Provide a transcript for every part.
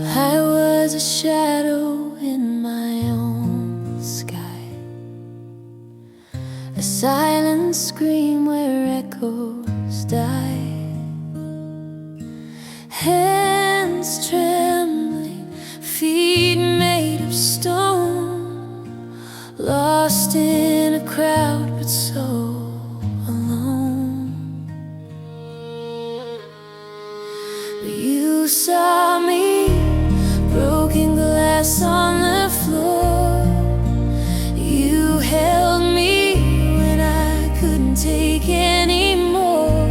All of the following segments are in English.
I was a shadow in my own sky, a silent scream where echoes die. Hands trembling, feet made of stone, lost in a crowd but so alone. But you saw me, broken glass on the floor. You held me when I couldn't take any more.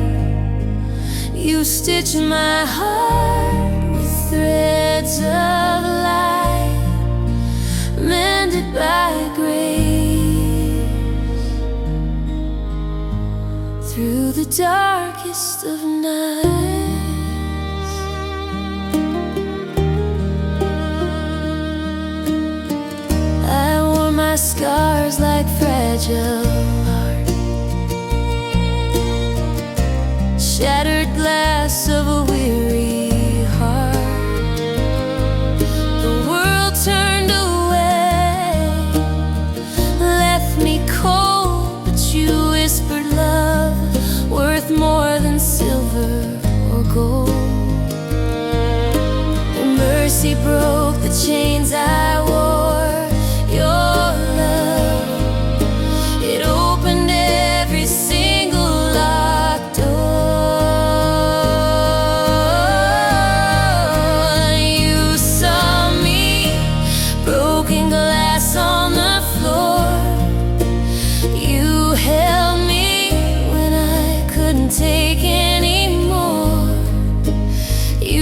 You stitched my heart with threads of light, mended by grace. Through the darkest of nights, my scars like fragile art, shattered glass of a weary heart. The world turned away, left me cold, but you whispered love worth more than silver or gold. Your mercy broke the chains I wore.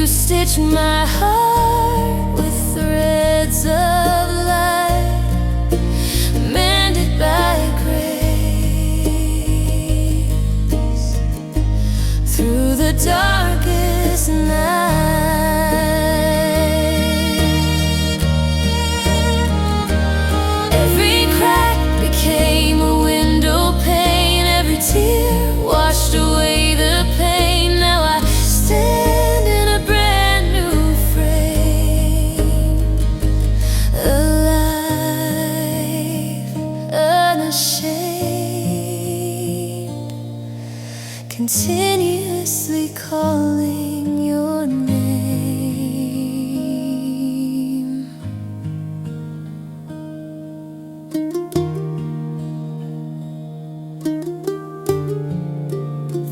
Stitch my heart with threads of light, mended by grace. Through the darkest night, every crack became a window pane, every tear washed away the pain. Now I stand in a brand new frame, alive, unashamed, continuously calling your name.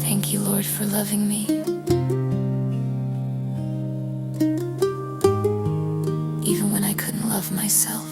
Thank you, Lord, for loving me, even when I couldn't love myself.